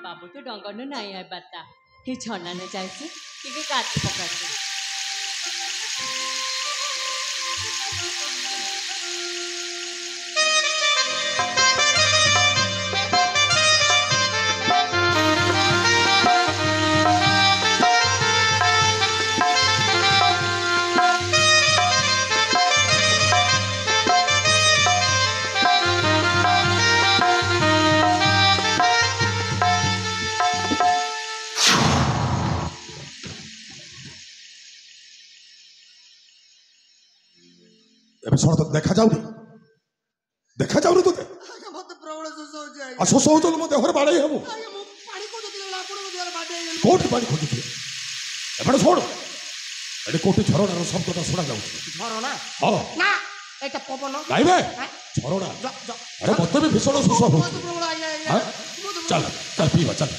बाबू तो डंगर नहीं है बता कि झरना ने जाइए कि काट पकाते देखा जाऊनी तुझे शोष हो देहर बाड़े हेबू कोठी पानी खोजुथे एपटे छोड़ एटे कोठी झरणार शब्दटा शुणा जाउछि झरना हां ना एटा पवन नाही बे झरना अरे मते भी भीषण शोष हो चल चल पीवा चल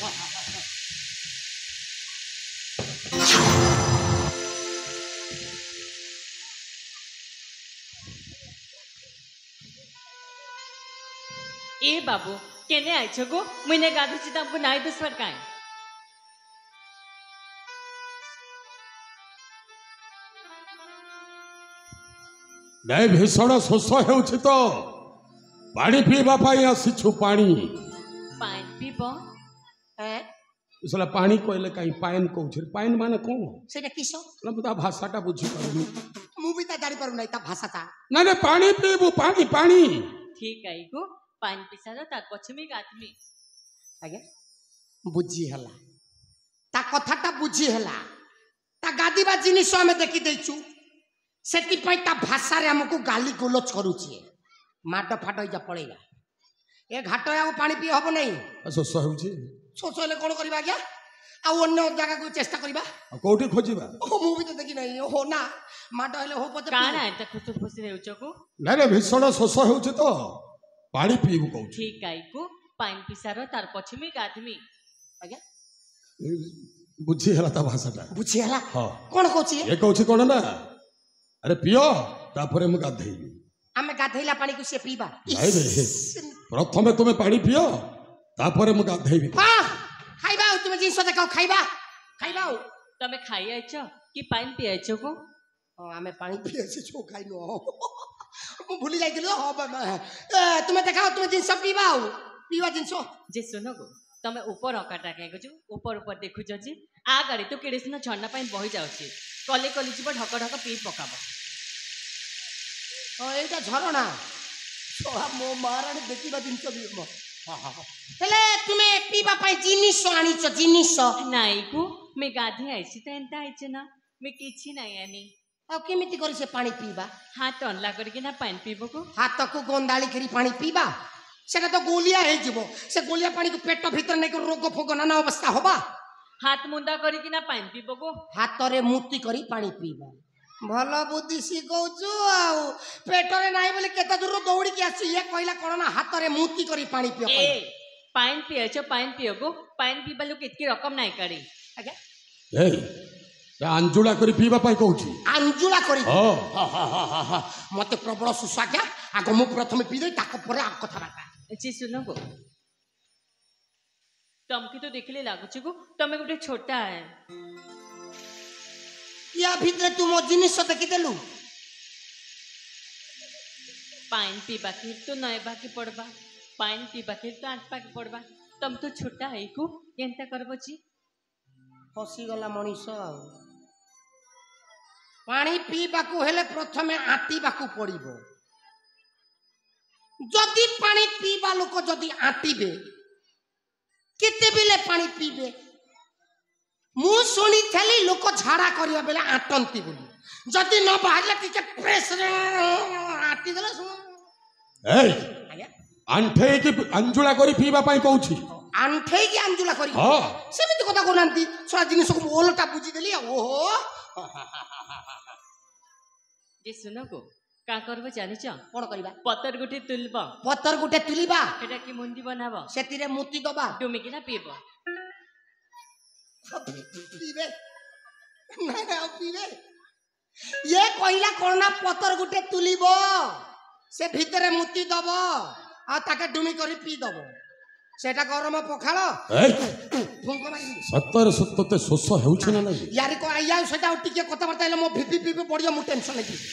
ए बाबू केने आइछो गो मुइने गाधुछि तमको नाइ दुश्मन काई नहीं भीषण शोष हेउछि तो पानी पीवा पाई आसीछु पानी पानी पीबो इसला पानी कहले काई पाइन कहउछि पाइन माने कोन सेटा किसो ना बुदा भाषाटा बुझी पारुनी मु भी ता जानि पारु नै ता भाषाटा ना ना पानी पीबू पानी पानी ठीक है गो पानी पिसारो ता पछमी गातमी आगे बुझी हला ता कथाटा बुझी हला ता गादीबा जिनिस हमें देखि देछु सेति पई ता भाषा रे हमकु गाली गोलोच करूची माड फाट जा पळेला ए घाट आ पानी पी हबो नै शोष हेउछि शोष हेले कोन करबा आज्ञा आ अन्य जगह को चेष्टा करबा कोठी खोजिबा ओ मु भी तो देखि नै हो ना माड हेले हो पते काना एता खुसु खुसी हेउछो को नै नै भीषण शोष हेउछि तो पानी पीबू कहउछि ठीक है को पानी पिसारो तार पछमी गातमी आज्ञा बुझी हला ता भाषाटा बुझी हला हां कोन कहउछि ए कहउछि कोन ना अरे पियो तापरे मु गाधेइबी हमें गाधेइला पानी को से पीबा नहीं बे प्रथमे तुमे पानी पियो तापरे मु गाधेइबी हां खाइबा तुमे जिंस देखाओ खाइबा खाइबा तमे खाई आइछो कि पानी पी आइछो को हमें पानी पी आइछो छो खाइनो मु भूली जाइदिलो तुमे देखाओ तुमे जिंस पीवा जिंस जे सुनो गो तमे ऊपर अकाटा के गजु ऊपर देखु जजी आ गाड़ी तो केडेसिना झरना पानी बही जाउछि कले कली जीव ढक ढक पी पकाबो ओ एटा झरना सोहा मो माराणी देखिबा जिंस भी मो हेले तुमे पीबा पाई जिनिस आनिछ जिनिस नाई को मैं गाधी आइछि त एंता आइछ ना मैं किछि नाइ आनी आ केमिति करी से पानी पीबा हाथ अनला करके ना पानी पीबो को हाथ को गोंदाली करी पानी पीबा सेटा तो गोलिया हे जीवो से गोलिया पानी को पेट भीतर नै को रोग फोग नाना अवस्था होबा हाथ मुंडा करके ना पानी पीबो को हाथ रे मुती करी पानी पीबा भलो बुद्धि सिखौछु आ पेट रे नाही बोले केता दूर दौड़ी के आसी ये कहला कोन ना हाथ रे मुती करी पानी पियो ए पानी पियछो पानी पियो गो पानी पीबा लोग इतकी रकम नाही करी आगे ए अंजुला करी पीवा पाई कहउछि अंजुला करी हां मते प्रबल सुसा क्या आगो मु प्रथमे पी दे ताको परे आ कथा बाता जी सुनो गो तमके तो देखले लागुछि गो तमे गोटे छोटा है या भीतर तुम जिनिस देखि देलु पानी पीबा के तो नय बाकी पड़बा पानी पीबा के तो आठ पाके पड़बा तम तो छोटा है को केनता करबो छी फसी गला मनीष पानी पीबा को हेले प्रथमे आटीबा को पड़िबो जदि पानी पीबा लोक जदि आटीबे केते बेले पानी पीबे मु सुनी थली लोक झाड़ा करिया बेले आटंती बोली जदि न बाहरले टिके प्रेस रे आटी देला ए आंठे की अंजुला करी पीबा पाई कहउछि आंठे की अंजुला करी हां सेमिति कथा कोनांती सोरा जिनिस को ओलटा बुझी देली ओहो जे सुनो को का करबो जानिछ कोन करबा पत्तर गुटे तुलबा एटा की मुंडी बनाबो सेतिरे मुती दबा डुमी किना पीबो पीबे ना पीबे ये कहला कोना पत्तर गुटे तुलिबो से भीतरे मुती दबो आ ताके डुमी करी पी दबो সেটা গরম পখাଳ এই ଫୁଙ୍କ ମାରିବି ସତରେ ସତେ ଶୋଷ ହେଉଛି ନା ନାହିଁ ୟାରି ୟା ସେଟା ଆଉ ଟିକେ କଥାବାର୍ତ୍ତା ହେଲେ ମୋ ଭିପି ପିପି ପଡ଼ିବ ମୁଁ ଟେନସନ୍ ହେଇଯିବି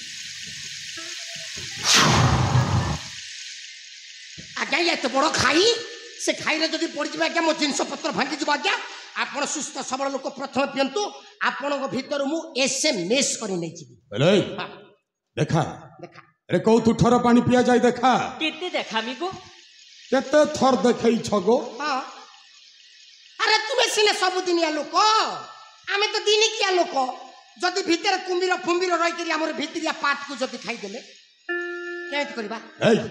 ଆଜ୍ଞା ଏତେ ବଡ଼ ଖାଇ ସେ ଖାଇରେ ଯଦି ପଡ଼ିଯିବ ଆଜ୍ଞା ମୋ ଜିନିଷ ପତ୍ର ଭାଙ୍ଗିଯିବ ଆଜ୍ଞା ଆପଣ ସୁସ୍ଥ ସବଳ ଲୋକ ପ୍ରଥମେ ପିଅନ୍ତୁ ଆପଣଙ୍କ ଭିତରୁ ମୁଁ SMS କରି ନେଇଯିବି ଦେଖା ଦେଖା ଆରେ କୋଉ ଥର ପାଣି ପିଆଯାଏ ଦେଖା କେତେ দেখামি গো କେତେ ଥର ଦେଖେଇଛ ଗୋ ହଁ ଆରେ ତୁମେ ସିନା ସବୁଦିନିଆ ଲୋକ ଆମେ ତ ଦିନିକିଆ ଲୋକ ଯଦି ଭିତରେ କୁମ୍ଭୀର ଫୁମ୍ଭୀର ରହିକରି ଆମର ଭିତରିଆ ପାଟକୁ ଯଦି ଖାଇଦେଲେ କେମିତି କରିବା ଏଇ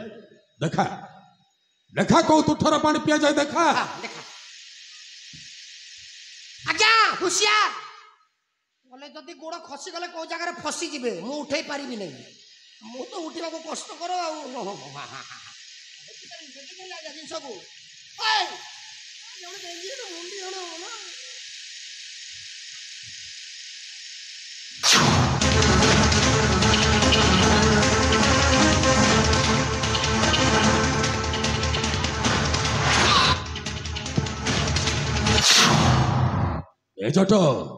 ଦେଖା ଦେଖା କୋଉ ଥର ପାଣି ପିଆଯାଏ ଦେଖା ଦେଖା ଆଜ୍ଞା ହୁସିଆର ଗଲେ ଯଦି ଗୋଡ଼ ଖସିଗଲେ କୋଉ ଜାଗାରେ ଫସିଯିବେ ମୁଁ ଉଠେଇ ପାରିବି ନାହିଁ ମୁଁ ତ ଉଠିବାକୁ କଷ୍ଟକର ଆଉ ଜିନିଷକୁ ଏ ଜଟ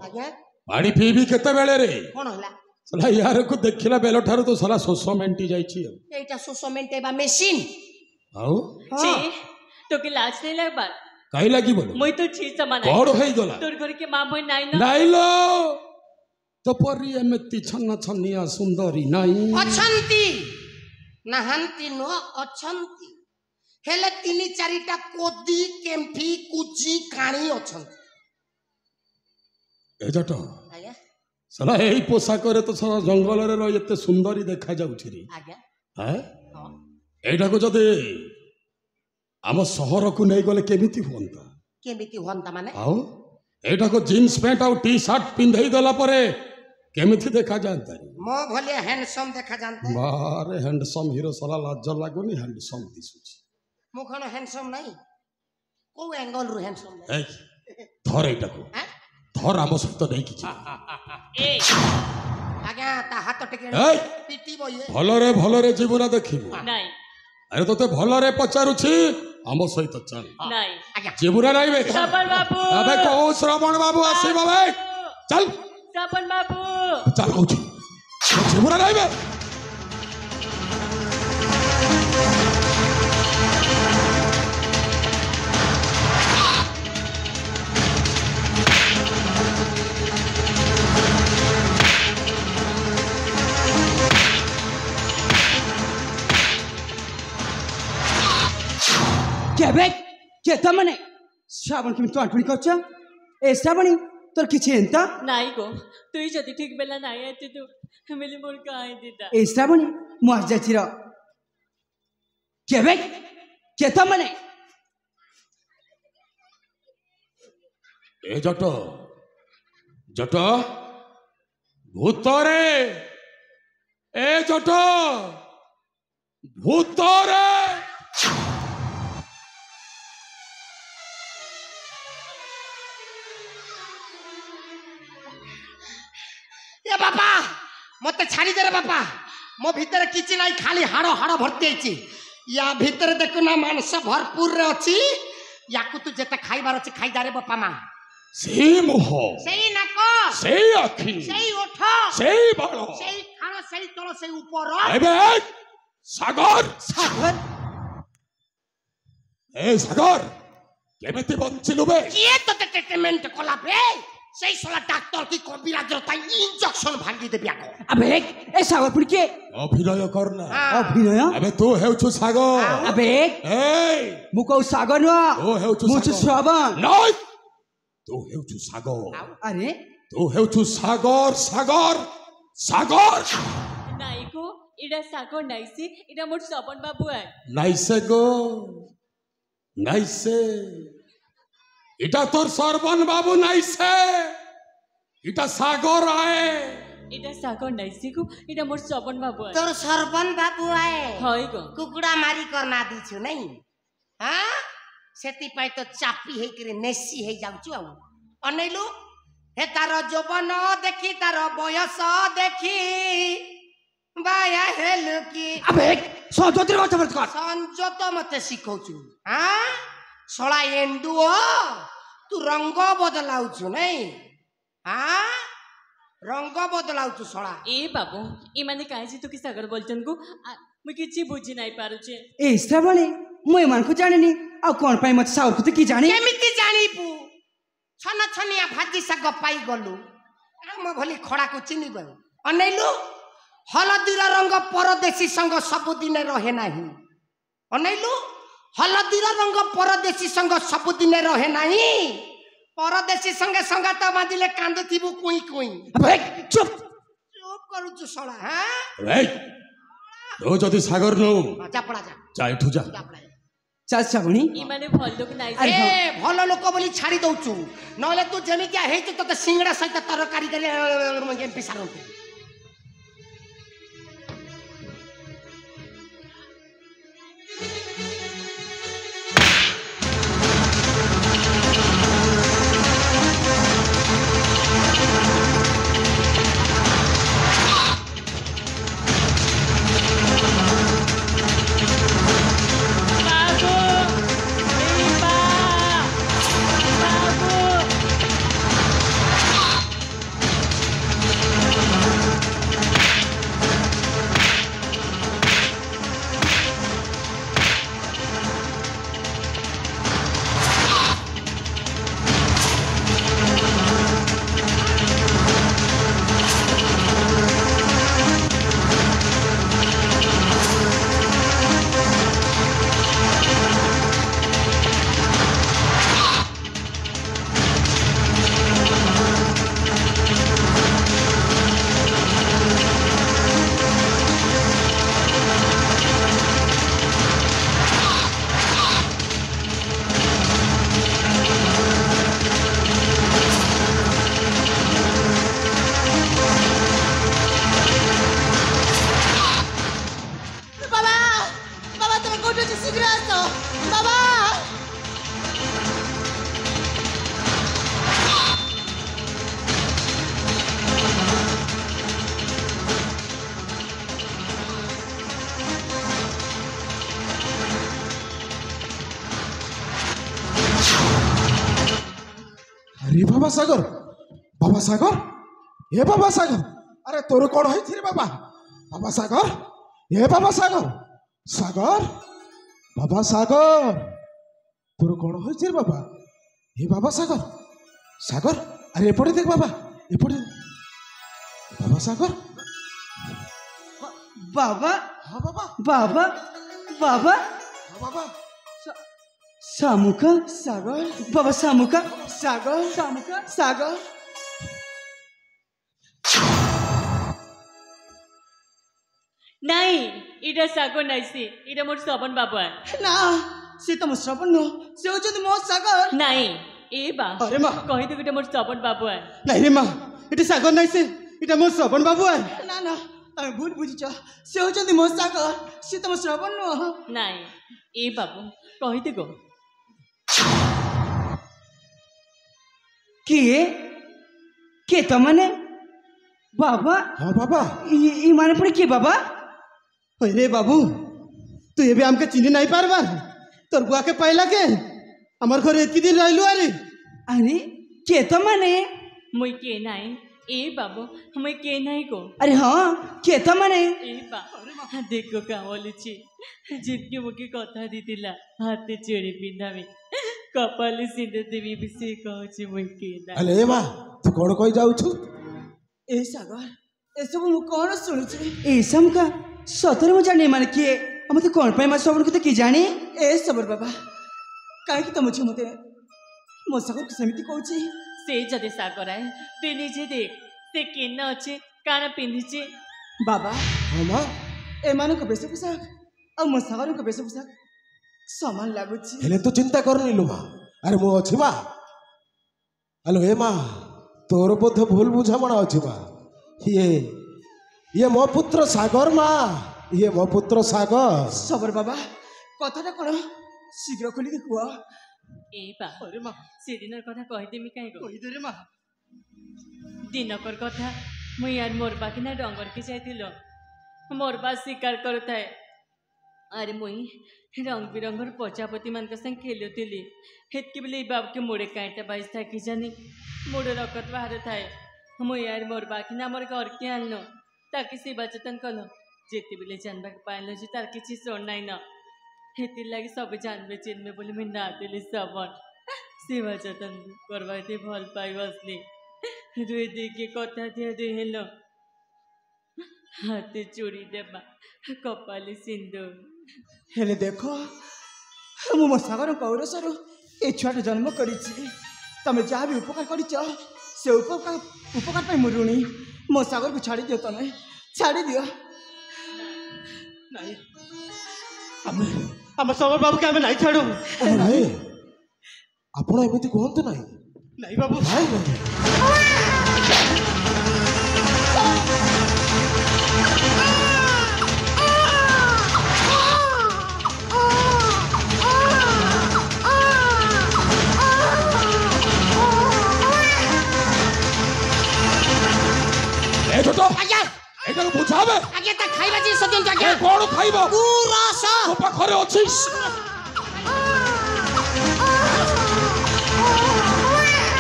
ଆଜ୍ଞା ପାଣି ପିଇବି କେତେବେଳେ ରେ କଣ ହେଲା ସଲା ୟାରକୁ ଦେଖିଲା ବେଲ ଠାରୁ ତ ସଲା ଶୋଷ ମେଣ୍ଟି ଯାଇଛି ଆଉ এইটা শোষ মেন্টেবা মেশিন ଆଉ ছি তোকে লাজ নেই লাগবার କାଇ ଲାଗିବ মই তো ছি সমান କଣ ହେଇଗଲା তোর ঘরে কে মা বই নাই না ନାଇଲୋ ତ ପରି ଏମିତି ଛନ୍ନ ଛନିଆ ସୁନ୍ଦରୀ ନାହିଁ ଅଛନ୍ତି ନାହାନ୍ତି ନୁହ ଅଛନ୍ତି ହେଲେ 3-4ଟା କୋଦି କେମ୍ଫି କୁଜି କାଣି ଅଛନ୍ତି ଏ ଜଟ ଆଜ୍ଞା ସଲା ଏଇ ପୋଷାକରେ ତ ସଲା ଜଙ୍ଗଲରେ ରହି ଏତେ ସୁନ୍ଦରୀ ଦେଖାଯାଉଛି ରେ ଆଜ୍ଞା ହଁ ହଁ ଏଇଟାକୁ ଯଦି ଆମ ସହରକୁ ନେଇଗଲେ କେମିତି ହୁଅନ୍ତା କେମିତି ହୁଅନ୍ତା ମାନେ ଆଉ ଏଇଟାକୁ ଜିନ୍ସ ପ୍ୟାଣ୍ଟ ଆଉ ଟି ସାର୍ଟ ପିନ୍ଧେଇ ଦେଲା ପରେ କେମିତି ଦେଖାଯାଆନ୍ତା ମୋ ଭଳିଆ ହ୍ୟାଣ୍ଡସମ୍ ଦେଖାଯାନ୍ତା ବାରେ ହ୍ୟାଣ୍ଡସମ୍ ହିରୋ ସଲା ଲାଜ ଲାଗୁନି ହ୍ୟାଣ୍ଡସମ୍ ଦିଶୁଛି ମୁଁ କଣ ହ୍ୟାଣ୍ଡସମ୍ ନାହିଁ କୋଉ ଆଙ୍ଗଲରୁ ହ୍ୟାଣ୍ଡସମ୍ ନାହିଁ ଏଇ ଧର ଏଇଟାକୁ ଧର ଆମ ସହିତ ନେଇକି ଯିବା এ ଆଜ୍ଞା ତା ହାତ ଟିକେ ଏଇ ପିଟିବ ଇଏ ଭଲରେ ଭଲରେ ଯିବୁ ନା ଦେଖିବୁ নাই ଆରେ ତତେ ଭଲରେ ପଚାରୁଛି ଆମ ସହିତ ଚାଲ নাই ଆଜ୍ଞା ଯିବୁ ନା ନାଇଁ ବେ শ্রাবণ বাবু ଆବେ କୋଉ ଶ୍ରବଣ ବାବୁ ଆସିବ ବେ ଚାଲ শ্রাবণ বাবু ଚାଲ କହୁଛି ଯିବୁ ନା ନାଇଁ ବେ কেবে কেতা মানে শ্রাবণ তুমি টুয়াটুড়ি করছো এ শ্রাবণী তোর কিছু এনতা নাই গো তুই যদি ঠিক বেলা নাই আইতে তো মিলি মোর কাই দিতা এই শ্রাবণী মু আজ যাচ্ছি র কেবে কেতা মানে ଏ ଜଟ ଜଟ ଭୂତରେ ଏ ଜଟ ଭୂତରେ ଏ ବାପା ମତେ ଛାଡ଼ିଦେରେ ବାପା ମୋ ଭିତରେ କିଛି ନାହିଁ ଖାଲି ହାଡ଼ ହାଡ଼ ଭର୍ତ୍ତି ହେଇଛି ୟା ଭିତରେ ଦେଖୁନା ମାଂସ ଭରପୁରରେ ଅଛି ୟାକୁ ତୁ ଯେତେ ଖାଇବାର ଅଛି ଖାଇଦାରେ ବାପା ମା ସେଇ ମୁହ ସେଇ ନାକ ସେଇ ଆଖି ସେଇ ଓଠ ସେଇ ବାଳ ସେଇ ଖାଣ ସେଇ ତଳ ସେଇ ଉପର ଏବେ ସାଗର সাগর ଏ ସାଗର କେମିତି ବଞ୍ଚିଲୁ ବେ କିଏ ତତେ ଟ୍ରିଟମେଣ୍ଟ କଲା ବେ ସେଇ ଶଳା ଡାକ୍ତର କି କବିରାଜର ତା ଇଞ୍ଜେକ୍ସନ ଭାଙ୍ଗି ଦେବି ଆଗ আবেগ এ সাগর পুরি কে ଅଭିନୟ କରନା অভিনয় ଏବେ ତୁ ହେଉଛୁ ସାଗର আবেগ এই মু কৌ সাগর নুহ ତୁ ହେଉଛୁ মু হচ্ছে শ্রাবণ ନାଇଁ ତୁ ହେଉଛୁ ସାଗର আরে ତୁ ହେଉଛୁ ସାଗର ସାଗର ସାଗର নাই গো এটা সাগর নাইছি এটা মোর শ্রাবণ বাবু আয় নাইসে গো নাইসে এটা তোর সর্বন বাবু নাইসে এটা সাগর আয়ে এটা সাগর নাইছি গো এটা মোর শ্রাবণ বাবু আয় তোর সর্বন বাবু আয়ে হয় গো କୁକୁଡ଼ା ମାରି କରନା ଦେଇଛୁ ନାଇଁ ହଁ ସେଥିପାଇଁ ତ ଚାପି ହେଇକିରି ନେସି ହେଇଯାଉଛୁ ଆଉ ଅନେଇଲୁ ହେ ତାର ଯୌବନ ଦେଖି ତାର ବୟସ ଦେଖି ବାୟା ହେଲୁ କି আবেগ সহযোগিতার কথা বলছ কর ସଂଯତ ମତେ ଶିଖଉଛୁ ହଁ ଶଳା ଏଣ୍ଡୁଅ ତୁ ରଙ୍ଗ ବଦଲାଉଛୁ ନାଇଁ ରଙ୍ଗ ବଦଲାଉଛୁ ଶଳା। ए बाबू इमाने काहे तू कि सागर बोलचन को मैं किछि बुझी नाही पारुचे। ए श्रावणी ମୁଁ ଏମାନଙ୍କୁ ଜାଣିନି ଆଉ କଣ ପାଇଁ ମତେ ସାଉକୁ ତୁ କି ଜାଣି କେମିତି ଜାଣିବୁ ଛନ ଛନିଆ ଭାଜି ଶାଗ ପାଇଗଲୁ ଆମ ଭଳି ଖଡ଼ାକୁ ଚିହ୍ନିବୁ ଅନେଇଲୁ ହଳଦୀର ରଙ୍ଗ ପରଦେଶୀ ସଙ୍ଗ ସବୁଦିନେ ରହେ ନାହିଁ ଅନେଇଲୁ ହଳଦୀର ରଙ୍ଗ ପରଦେଶୀ ସଙ୍ଗ ସବୁଦିନେ ରହେ ନାହିଁ ପରଦେଶୀ ସଙ୍ଗେ ସଙ୍ଗାତ ବାଜିଲେ କାନ୍ଦୁଥିବୁ କୁଇଁ କୁଇଁ। ଚୁପ୍ ଚୁପ୍ କରୁଛୁ ଶଳା ତୁ ଯଦି ସାଗର ନଉ ଯା ପଳା ଯା ଏଠୁ ଯା। ଚାଲ ଶ୍ରାବଣୀ इमाने भल लोक नाही ଏ ଭଲ ଲୋକ ବୋଲି ଛାଡ଼ି ଦଉଛୁ ନହେଲେ ତୁ ଯେମିତିଆ ହେଇଛୁ ତତେ ସିଙ୍ଗଡ଼ା ସହିତ ତରକାରୀ ଦେଲେ ଏମପି ସାରନ୍ତୁ। अरे बाबा सागर ए बाबा सागर अरे तोर कौन होई रे बाबा बाबा सागर ए बाबा सागर सागर बाबा सागर तोर कौन होई रे बाबा ए बाबा सागर सागर अरे एपटे देख बाबा एपटे बाबा सागर बाबा हाँ बाबा बाबा बाबा हाँ बाबा सामुका सागर बाबा सामुका सागर सामुका सागर नाही इडा सागर नाही से इडा मोर श्रवण बाबू ना से तो मो श्रवण नो से होचंदी मो सागर नाही ए बा अरे माँ कहि दे इडा मोर श्रवण बाबू नहीं रे माँ इटे सागर नहीं से इटे मो श्रवण बाबू है ना ना तमे भूल बुझिछ से होचंदी मो सागर से तो मो श्रवण नो नाही ए बाबू कहि दे गो के तो माने बाबा हाँ बाबा ई माने पड़े के बाबा अरे बाबू तू ये भी हमके चिन्ह नहीं पारबार तोर बुआ के पहला के हमार घर एती दिन रहलु अरे के तो माने मुई के नाही ए बाबू मुई के नाही को अरे हाँ के तो माने ए बा देखो का बोलुची जितके मुके कथा दितिला हाथे चेड़ी पिंधावी कपाली सिंधे देवी विषय कहछि मुई के नाही अले ए बा तू कौन कहि जाउछु ए सागर ए सब मु कोन सुनुछि ए समका सतरे मु जाने माने के मते कोन पय मा सबन के की जानी ए सबर बाबा काहे कि तुम मते मो सागर के समिति कहछि से जदे सागर आए तू निजे देख से केन अछि काना पिंधिछि बाबा हाँ माँ ए मानो को बेस पोशाक और मो सागर को बेस पोशाक समान लागुछि हेले तू चिंता करनी लो माँ अरे मु अछि माँ हेलो ए माँ तोर बोध भूल बुझामणा अछि माँ ये मो पुत्र सागर माँ ये मो पुत्र सागर सबर बाबा कथाटा कोन शीघ्र खोली के कुआ ए बा अरे माँ से दिनर कथा कहि देमी काहे गो कहि दे रे माँ दिनकर कथा मुई यार मोर बाकी ना डंगर के जाइतिलो मोर बा शिकार करताए अरे मुई रंग बिरंगर प्रजापति मान संग खेलुली हेतके बेले बाबू के मोड़े कईटा बाइज था कि जानी मोड़े रकत बाहर थाए मुई यार मोर बाकी ना मोर घर के आनलो ताकि सेवा जतन कल जेते बेले जानबा के पाइल जे तार किछि सोन नाइ न हेति लागि सब जानबे चिन्मे बोली मैं ना देली सबन सेवा जतन करवाते भल पाई बसली रुई दे के कथा दिया दे हेलो हाथे चूड़ी देबा कपाली सिंदूर हेले देख मु मो सागर कौरसर ए छुआटे जन्म करिछि तमे जहाँ भी उपकार करिछ से उपकार पाई मु ऋणी मो सागर को छाड़ी दियो तमे छाड़ी दियो नहीं हम सागर बाबू के हमें नहीं छाड़ू नहीं आपण एमती कहंतु नहीं नहीं बाबू ए छोटो आज्ञा एटा को बुझाबे आज्ञा ता खाइबा जी सजन आज्ञा कोन खाइबो गुरस तो पाखरे अछि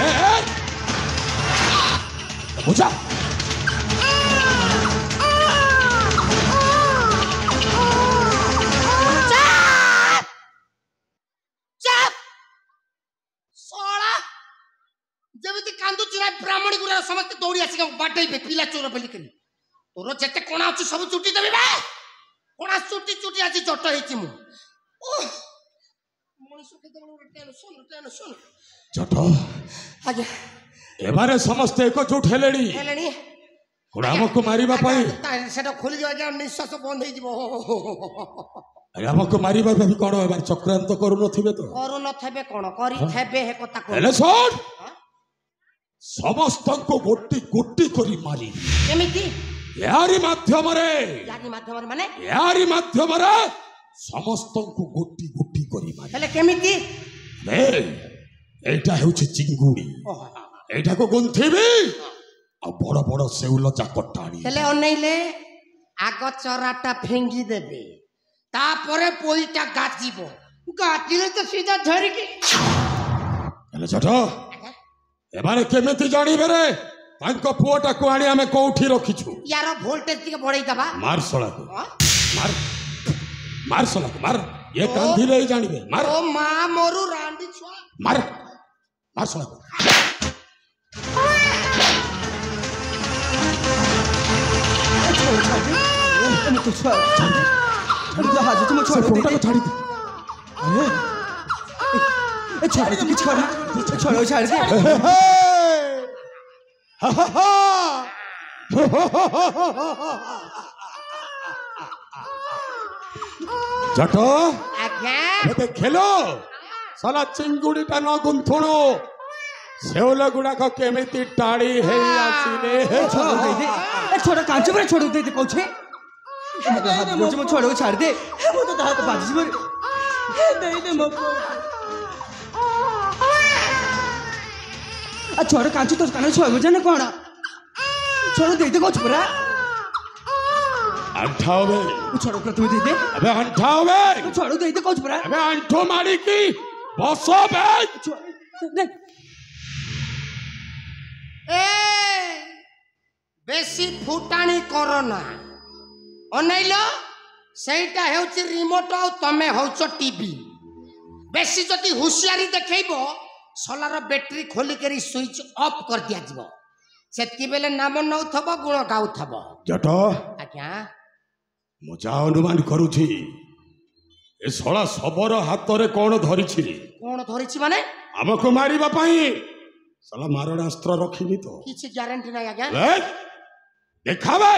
ए बुझा जब कांदू चिरा ब्राह्मणी गुरा समस्त दौड़ी आसी बाटे पे पीला चोर बोली करी तोर जेते कोना अछि सब चुटी देबे बे कोना चुटी चुटी आछि जट हेछि मु मनुष्य के टेंशन छोटो आगे एबारे समस्त एको जुट हेलेनी हेलेनी कोड़ा हमको मारिबा पई सेटा खोली दियो आगे निश्वास बंद हे जिवो अरे हमको मारिबा भी कोन एबार चक्रांत करू नथिबे तो करू नथबे कोन करी थेबे हे कथा को हेले सुन समस्त को गोटी गोटी करी मारी केमिति यारी माध्यम रे माने यारी माध्यम रे समस्त को गोटी गोटी करी मारी हेले केमिति रे एटा हेउछि चिंगुडी एटा को गुंथिबी आ बड़ बड़ सेउल चाकटाणी हेले अनैले आग चराटा फेंगी देबे तापरे पोईटा गाजिबो गाजिले तो सीधा धरि के हेले छोटो एबारे केमिति जानिबे रे तांको पुओटा को आनी हमें कोठी रखिछु यार वोल्टेज टिके बढ़ाई दबा मार सला को मार सला को मार ये कांधी ले जानिबे मार ओ मां मोरू रांडी छुआ मार सला को तो हाथ तुम छोड़ फोटा को छाड़ी दे अरे छाड़ दे छोड़ो छाड़ दे हा हा हा जटो आज्ञा एते खेलो साला चिंगुडी टा न गुंथुणो सेउल गुडा को केमिति टाड़ी हे आसीले छोड़ दे दे छोड़ कांच पर छोड़ दे दे कोछे मुझे छोड़ो छाड़ दे वो तो हाथ बाजी पर दे दे मो आ छोड़ कांच तो कान छोड़ जाने कोन छोड़ दे दे कोछ पूरा अंठावे छोड़ो कर तू दे दे अबे अंठावे छोड़ो दे दे कोछ पूरा अबे अंठो मारी की बसो बे दे ए बेसी फुटाणी करना अनैलो सेटा हेउची रिमोट आ तमे होउचो टीवी बेसी जति हुशियारी देखैबो सोलार बैटरी खोली करी स्विच ऑफ कर दिया जीवो सेति बेले नाम नउ थबो गुण गाउ थबो जटो आज्ञा मजा अनुमान करूछि ए सोला सबर हाथ रे कोन धरिछि कोन धरिछि माने हमको मारिबा पई साला मारणास्त्र रखिनी तो किछि ग्यारंटी नै आज्ञा ए देखाबे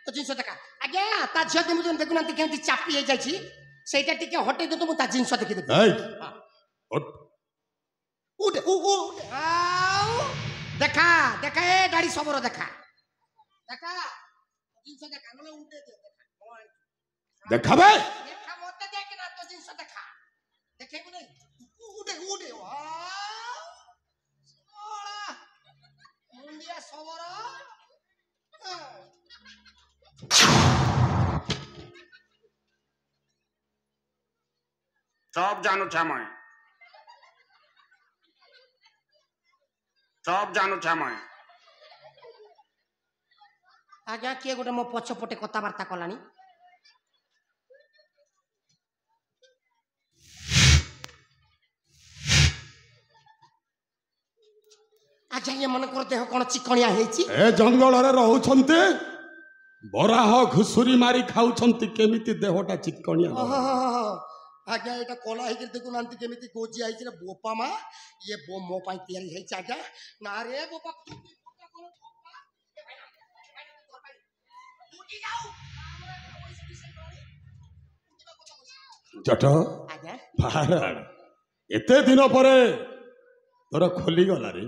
तो जिनस देखा आज्ञा ता झियो दे मुझे देखुना केमति चापी हे जाछि सेटा टिके हटे दे तो मु ता जिनस देखि दे ए उठ आओ देखा देखा ए गाड़ी सबरो देखा जिनस देखा नले उठे दे देखाबे देखा मते देख ना तो जिनस देखा देखेबो नै उठे वाओ सोला मुंडिया सबरो सब जानू छा मैं सब जानू छा मैं आज्ञा किए गोटे मो पछपटे कथबार्ता कलानी आज्ञा ये मन कर देह कौन चिकणिया हेची ए जंगल रे रहउछन्ते बराह घुसुरी मारी खाउछन्ती केमिति देहटा चिकणिया आज्ञा एटा कोला हेकर देखु नांती केमिति गोजी आइछ रे बोपा मा ये बो मो पाई तैयारी हेछ आज्ञा ना रे बोपा जट आज्ञा फाराड एते दिन परे तोर खोली गला रे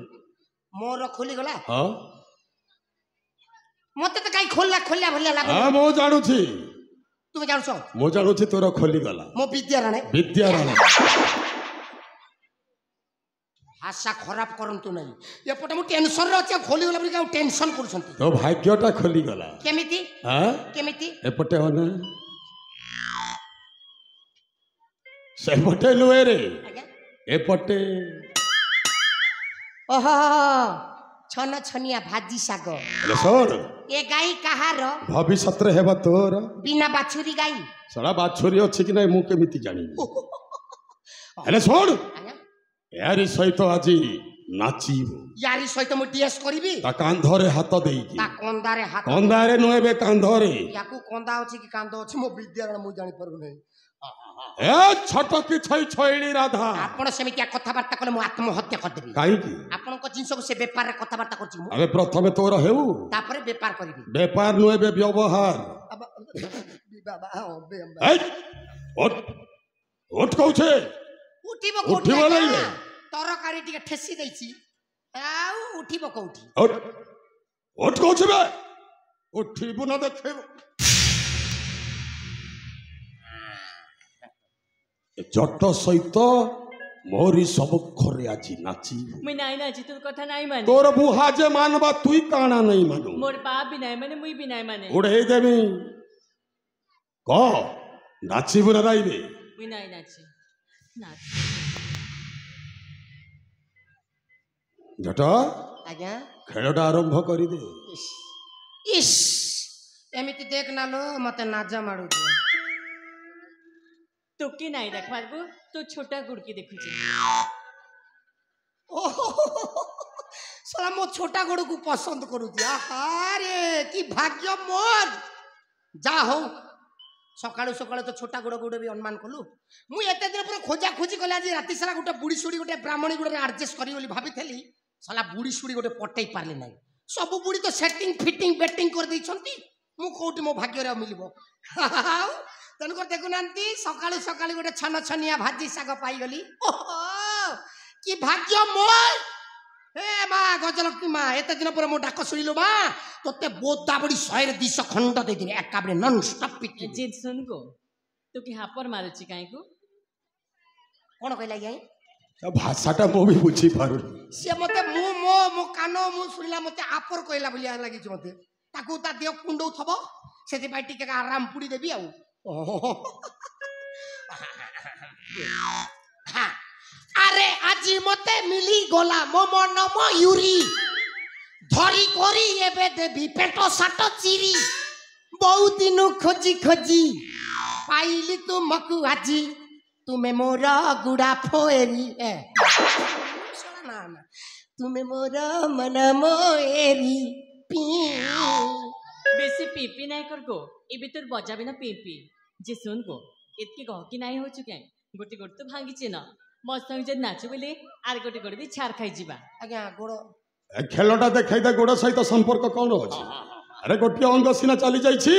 मोर खोली गला हां मते तो काई खोलला खोलला भलिया लागो हां मो जानु छी तुम जानछो मो जानु छी तोर खोली गला मो विद्या राणे भाषा खराब करंतु नहीं एपटे मु टेंशन रे अछि खोली गला बली का टेंशन करछंती तो भाग्यटा खोली गला केमिति हां केमिति एपटे होना सेपटे लुए रे आज्ञा एपटे ओहो छन छनिया भाजी साग अरे सोर ए गाई कहार भविष्यत रे हेबा तोर बिना बाछुरी गाई सड़ा बाछुरी अछि कि नहीं मु केमिति जानि अरे सोर आज्ञा यारी सहित आज नाचिबो यारी सहित मु डीएस करबी ता कांधरे हाथ देई ता कंदारे हाथ कंधारे नुएबे कांधरे याकू कंदा अछि कि कांदो अछि मो विद्यारण मु जानि परबो नै ए छोट की छई छईली राधा आपण सेमितिया कथाबार्ता कले मु आत्महत्या कर देबी काई की आपण को जिंस को से व्यापार रे कथाबार्ता करछि मु अबे प्रथमे तोर हेउ तापरे व्यापार करबी व्यापार नुएबे व्यवहार अब बाबा हो बे ए ओट ओट कहू छे उठिबो उठिबो कोठी नहीं बे। तरकारी टिके ठेसी दैछि आउ उठिबो कोठी ओट ओट कहू छे बे उठिबो न देखैबो जट सहित मोरी सम्मुखरे आज नाची मुई नाई नाची तोर कथा नाई माने तोर बुहा जे मानबा तुई काना नहीं मानु मोर बाप भी नाई माने मुई भी नाई माने उड़े देवी क नाचिबु ना राइबे मुई नाई नाची नाच जट आज्ञा खेलटा आरंभ करी दे इस एमिति देख ना लो मते नाजा माडू तू की नाई देख पारबो तो छोटा गुड़की देखुची साला मो छोटा गोड़ को पसंद करू दिया रे की भाग्य मोर जा हो सकाळु सकाळु तो छोटा गोड़ गोड़ भी अनुमान कलु मु एते दिन पर खोजा खोजी कले आज राति सारा गोटे बुड़ी सुड़ी गोटे ब्राह्मणी गोड़ एडजस्ट करी बोली भाबिथली साला बुड़ी सुड़ी गोटे पटई पारले नाही सब बुड़ी तो सेटिंग फिटिंग बेटिंग कर दै छंती मु कोठी मो भाग्य रे मिलिबो तेणुकर देखुनांती सकाळु सकाळु गोटे छन छनिया भाजी साग पाई गली कि भाग्य मोर हे माँ गजलक्ष्मी माँ एत दिन पर मो डाक शुणिलु माँ तोते बोदा बड़ी 100-200 खंड दे दिन एका बड़े नॉन स्टॉप पिट जिद सुन को तू की हापर मारुची काई को कोन कहला याई भाषाटा मो भी बुझी पारु से मते मो कानो मु सुनिला मते आपर कहला बलिया लागि छ मते ताकू ता देह कुंडौ थबो सेति बाई टिके आराम पुडी देबी आउ अरे आज मते मिली गला मो मन मयूरी धरी करी एबे देबी पेटो साट चिरी बहुत दिन खोजी खोजी पाइली तुमको आजी तुम्हें मोर गुड़ा फोएरी ना ना तुम्हें मोर मन मोएरी पी बेसी पीपी नाई कर को ए भी तोर बजा बिना पीपी जे सुन को इतके गह की नाई हो चुके गोटे गोटे तो भांगी चे न मो संग जे नाचु बोले आर गोटे गोटे भी छार खाई जीवा आज्ञा गोड़ खेलटा देखाई दे गोड़ सहित संपर्क कौन अछि अरे गोटे अंग सीना चली जाइछि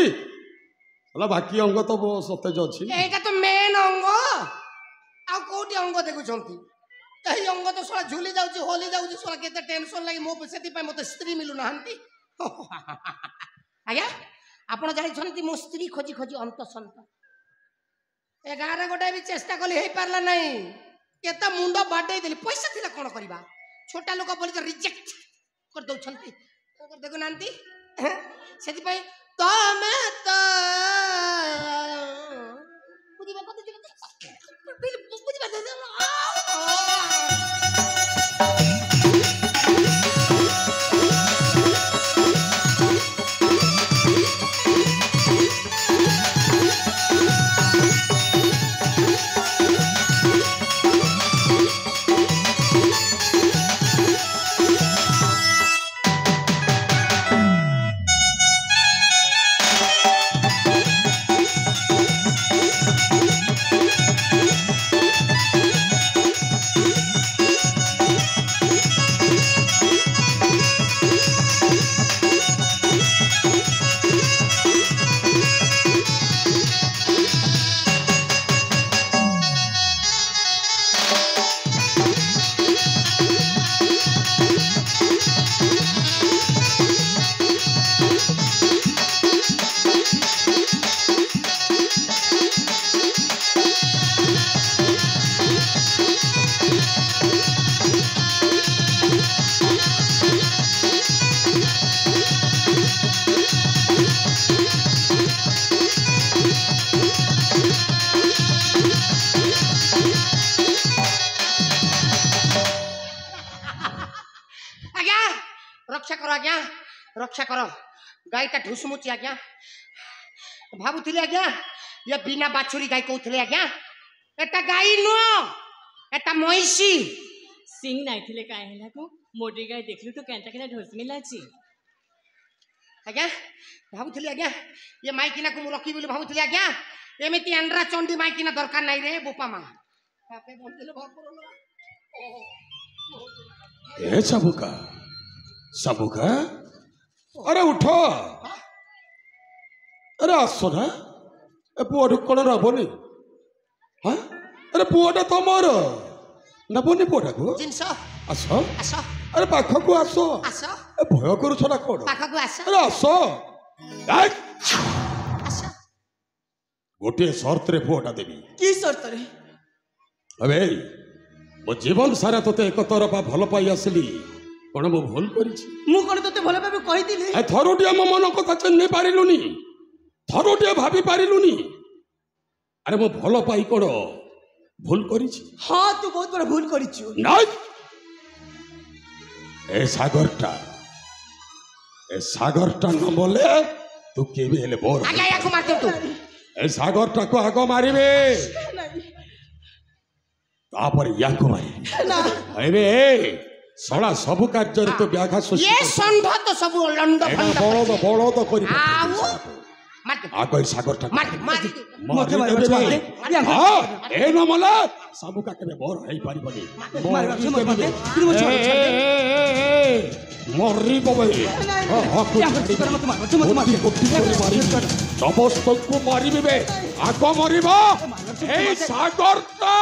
होला बाकी अंग तो सतेज अछि एटा तो मेन अंग आ कोटी अंग देखु छंती एही अंग तो सोला झुली जाउची होली जाउची सोला केते टेंशन लागि मो सेति पय मते स्त्री मिलु नाहंती आज्ञा आपण जानि छंती मो स्त्री खोजी खोजी अंत संत ए गारे गोटे भी चेष्टा कली हेई पारला नाही केते मुंडो बाडे देली पैसा थिला कोन करबा छोटा लोक बोली तो रिजेक्ट कर दउ छंती देखु नांती सेति पय तमे तो बुझिबा कत कर आज्ञा रक्षा कर गाईटा ढुसमुची आज्ञा भाबुथिले आज्ञा ये बिना बाछुरी गाई कहउथिले आज्ञा एटा गाई नो एटा महिषी सिंह नहीं थिले काय हैला को मोटी गाय देखलु तो केनता केना ढोस मिलाची आज्ञा भाबुथिले आज्ञा ये माइकिना को मु रखी बोली भाबुथिले आज्ञा एमिति एंड्रा चंडी माइकिना दरकार नाही रे बोपा मा आपे बोलतिले भरपुर ए सबुका सबुका अरे उठो अरे आसो ना ए पुअ कौन नबनी हाँ अरे पुअटा तुमर नबनी पुअटा को जिनस आस आस अरे पाख को आस आस ए भय करूछ ना कौन पाखक आस अरे आस आस गोटे सर्त रे पुअटा देवी की शर्त रे अबे मो जीवन सारा तोते एक तरफा भल पाई आसली कौन मु भूल करिछि मु कोन तते भलो भाबे कहि दिली ए थरुटिया मो मन कथा चिन्ह पारिलुनी थरुटिया भाभी पारिलुनी अरे मो भल पाई कौन भूल करिछि हां तू बहुत बड़ा भूल करिछु नहीं ए सागरटा न बोले तू केबे हेले बोर आज्ञा याको मार तू ए सागरटा को आगो मारिबे तापर याको मारिबे ना अबे सड़ा सब कार्य रे तो व्याघात सृष्टि ये षंढ तो सब लंड फंड बड़द करि आउ मार आगो सागरटा मार मार मते मार मार हां ए न मला सब का केबे बोर हेई पारिबनी मरी बबे समस्त को मारिबे आगो मरिबा ए सागरटा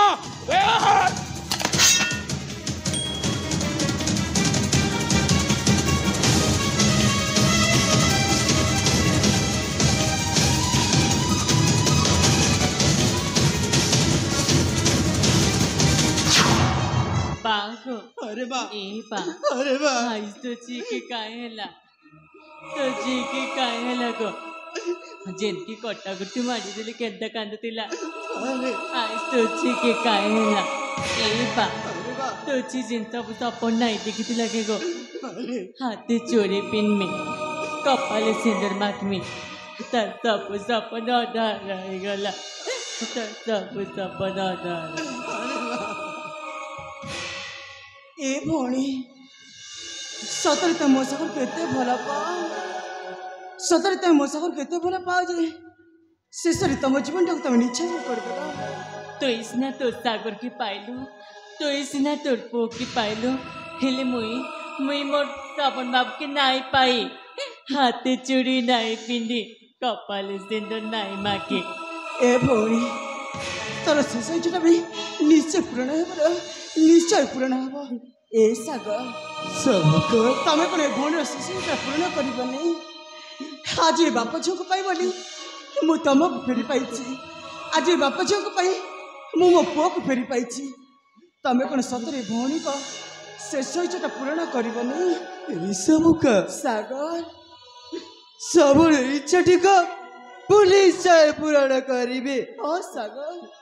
बाघ अरे बा ए बा अरे बा आइस तो जी के काय हैला तो जी के काय हैला को जेनकी कट्टा गुट्टी मारी देले केनता कांदतिला आइस तो जी के काय हैला ए बा तो जी जिंता बुता अपन नाही देखिति लगे गो हाथे चोरी पिन में कपाले सिंदूर माथ में सब सपन आधार रह गला सब सपन आधार ए भौणी सतरे ते मो सागर केते भला पाओ सतरे ते मो सागर केते भला पाओ जे शेषरे तम जीवन टाक तम निच्छा कर देला तो इसना तो सागर की पाइलु तो इसना तो पो की पाइलु हेले मुई मोर साबन बाबू के नाई पाई हाथे चूड़ी नाई पिंदी कपाले सिंदूर नाई माके ए भौणी तोर शेष इच्छा भी निश्चय पूर्ण हेबर निश्चय पूर्ण हेब ए सागर सबको तमे कोने भौणी शेष इच्छा पूर्ण करबनी आज ए बाप झियो को पाई बोली मु तमको फेरी पाइछि आज ए बाप झियो को पाई मु मो पुओ को फेरी पाइछि तमे कोने सतरे भौणी को शेष इच्छा पूर्ण करबनी ए सबका सागर सब इच्छा ठीक पुलिस पूर्ण करिबे ओ सागर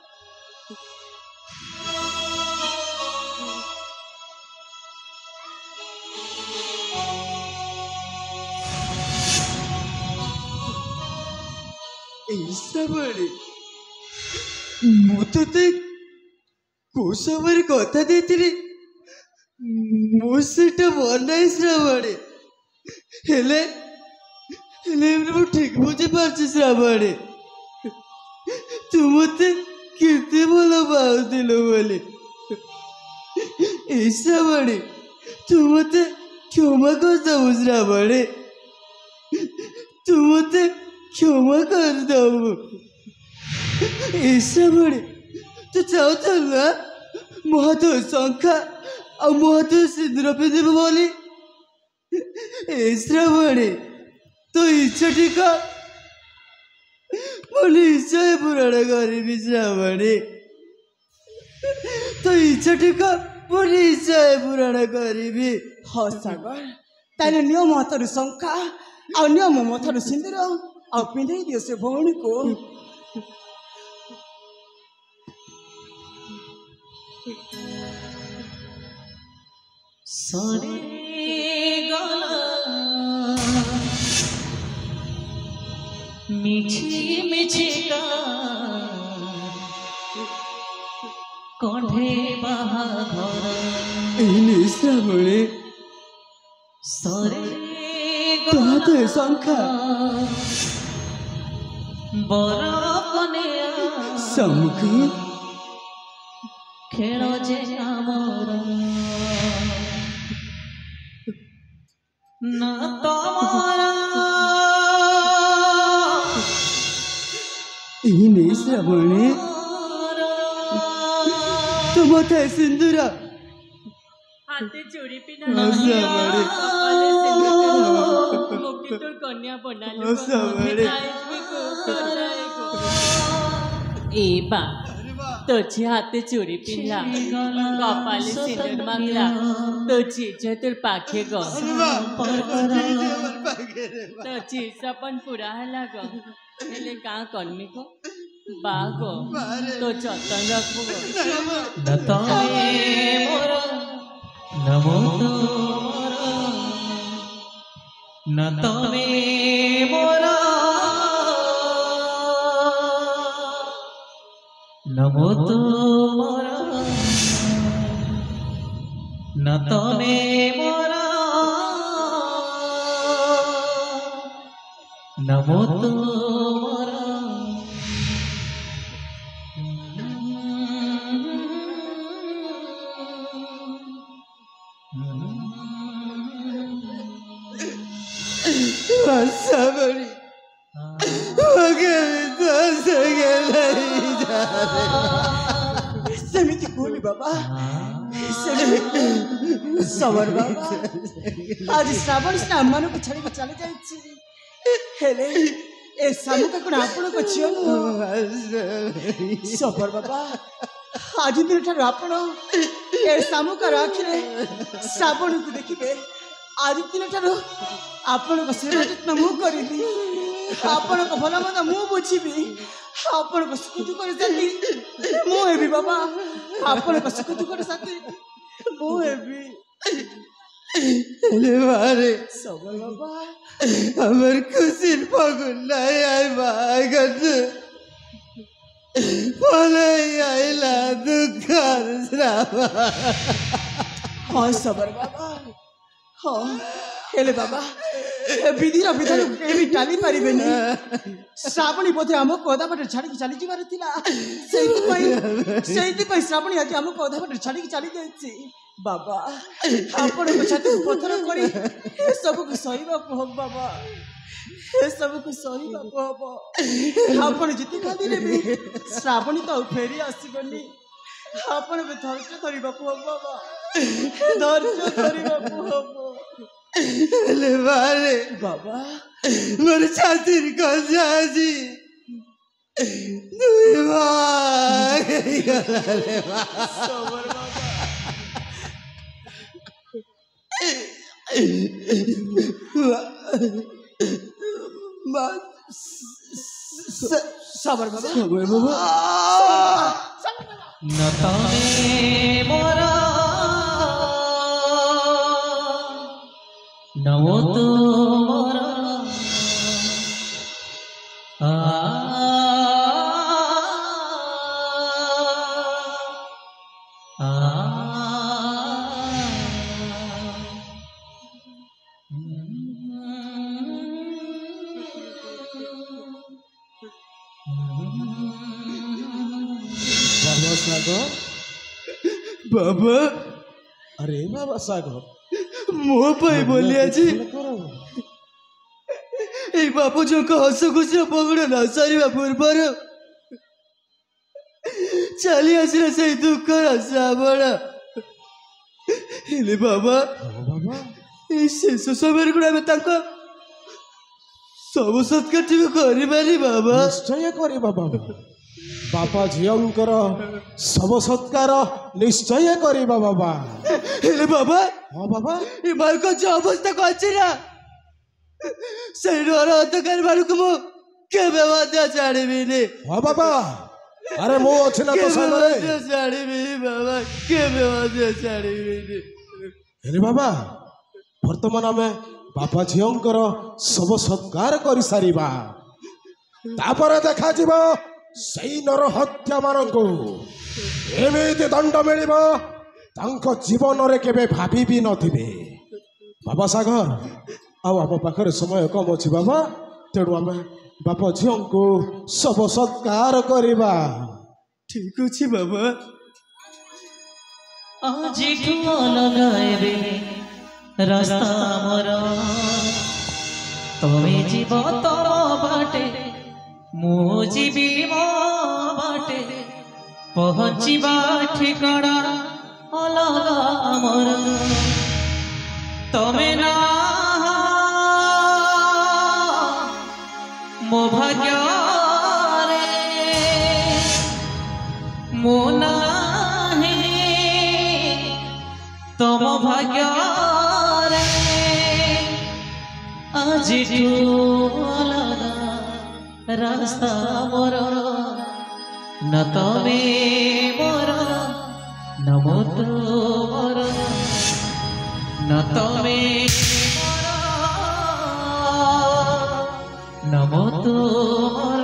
सबरे मुते कोसवर कथा देथिली मो सेटा बनाई श्रावणे हेले हेले मु ठीक बुझे पारछि श्रावणे तू मते केते भलो पाउथिलो बोले ए श्रावणे तू मते क्षमा कर दबु श्रावणे तू मते क्षमा कर दबु ए श्रावणे तू चाहता ना महतो शंखा आ महतो सिंदूर पिंधिब बोली ए श्रावणे तो इच्छा ठीक बोली इच्छा पूरण करी श्रावणे तो इच्छा ठीक बोली इच्छा पूरण करी हाँ सागर ताले नियम हाथर शंखा आ नियम मथर सिंदूर आ पिंधे दियो से भौणी को सरे गला মিছি মিছি কণ্ঠে বাহাঘর ଏଇନେ ଶ୍ରାବଣୀ ସରେ ତୋତେ ଶଙ୍ଖା ବର କନ୍ୟା ସମ୍ମୁଖ ଖେଳ ଯେ ଆମର ନା ତମର ଏଇନେ ଶ୍ରାବଣୀ ତୁମ ଥାଏ ସିନ୍ଦୁର हाथे चूड़ी पिना श्रावणी कपाले सिंदूर मुक्ति तोर कन्या बना लो श्रावणी ए बा तुझी हाथे चूड़ी पिनला कपाले सिंदूर मागला तुझी जे तोर पाखे ग तुझी सपन पूरा हला ग हेले का कन्मी को बा गो तो जतन रखबो ନା ତମେ ମୋର ନମୋ ତୁମର ନା ତମେ ମୋର ନମୋ ତୁମର ନା ତମେ ମୋର ନମୋ ତୁମର ଶ୍ରାବଣୀ ସେମିତି କୁହନି ବାବା ସମର ବାବା ଆଜି ଶ୍ରାବଣୀ ସିନା ଆମମାନଙ୍କୁ ଛାଡ଼ିକି ଚାଲି ଯାଇଛି ହେଲେ ଏ ଶାମୁକା କ'ଣ ଆପଣଙ୍କ ଝିଅ ନୁହଁ ସମର ବାବା ଆଜି ଦିନଠାରୁ ଆପଣ ଏ ଶାମୁକାର ଆଖିରେ ଶ୍ରାବଣୀକୁ ଦେଖିବେ ଆଜି ଦିନଠାରୁ ଆପଣଙ୍କ ସେବା ଯତ୍ନ ମୁଁ କରିବି ଆପଣଙ୍କ ଭଲ ମନ୍ଦ ମୁଁ ବୁଝିବି ଆପଣଙ୍କ ସୁଖ ଦୁଃଖର ସାଥୀ ମୁଁ ହେବି ବାବା ଆପଣଙ୍କ ସୁଖ ଦୁଃଖର ସାଥୀ ମୁଁ ହେବି ହେଲେ ବାରେ ସବୁ ବାବା আমার খুশির ফাগুন নাই আই বাগত বলে আইলা দুঃখর শ্রাবণ হয় সবার বাবা ହଁ ହେଲେ ବାବା ବିଧିର ବିଧାନ କେହି ଟାଲି ପାରିବେନି ଶ୍ରାବଣୀ ବୋଧେ ଆମକୁ ଅଧା ବାଟରେ ଛାଡ଼ିକି ଚାଲିଯିବାର ଥିଲା ସେଇଥିପାଇଁ ଶ୍ରାବଣୀ ଆଜି ଆମକୁ ଅଧା ବାଟରେ ଛାଡ଼ିକି ଚାଲି ଯାଇଛି ବାବା ଆପଣଙ୍କ ଛାତିକୁ ପଥର କରି ଏସବୁକୁ ସହିବାକୁ ହବ ବାବା ଏସବୁକୁ ସହିବାକୁ ହବ ଆପଣ ଯେତେ କାନ୍ଦିଲେ ବି ଶ୍ରାବଣୀ ତ ଆଉ ଫେରି ଆସିବନି ଆପଣଙ୍କୁ ଧୈର୍ଯ୍ୟ ଧରିବାକୁ ହବ ବାବା ଧୈର୍ଯ୍ୟ ଧରିବାକୁ ହବ ହେଲେ ବାରେ ବାବା ମୋର ଛାତିର କଥା ଅଛି ଦୁଇ ଭାଗ ହେଇଗଲା ରେ সবার বাবা সবার বাবা না তমে মোর নমো তুমর बाबा सागर बाबा अरे बाबा सागर ମୋ ପାଇଁ ବୋଲି ଆଜି ଏଇ ବାପୁଜଙ୍କ ହସ ଖୁସିର ପଗଡ଼ ନ ସରିବା ପୂର୍ବରୁ ଚାଲି ଆସିଲା ସେଇ ଦୁଃଖର ଶ୍ରାବଣ ହେଲେ ବାବା बाबा ଏଇ ଶେଷ ସମୟରେ கூட ଆମେ ତାଙ୍କ ସବୁ ସତ୍କାର୍ଯ କରିବାନି ବାବା निश्चय करे बाबा बापा झींकर सब सत्कार निश्चय करिबा बाबा हेले बाबा हाँ बाबा ये मार्ग जो अवस्था करछि ना से डर अंधकार मार्ग मु केबे मध्य छाड़िबिनी हाँ बाबा अरे मो अछि ना तो सामने छाड़िबिनी बाबा केबे मध्य छाड़िबिनी हेले बाबा वर्तमान आमे बापा झींकर सब सत्कार करि सारिबा तापर देखा जीवो सेई नर हत्या मानंको एमिति दंड मिलिबो तांको जीवन रे केबे भाबी भी नथिबे बाबा सागर आउ आम पाखरे समय कम अछि बाबा तेणु आम बापा झील को सब सत्कार करवा ठीक अच्छे बाबा आज लगाए रास्ता मोर तमे जीव तम बाटे मु जीवी मो बाटे पहुँचवा ठिकाना अलगा मोर तमे ना मो भाग्य मो तम भाग्य आज अलगा रास्ता मोर न तमे मोर न मो मोर न तमे मोर न मो मोर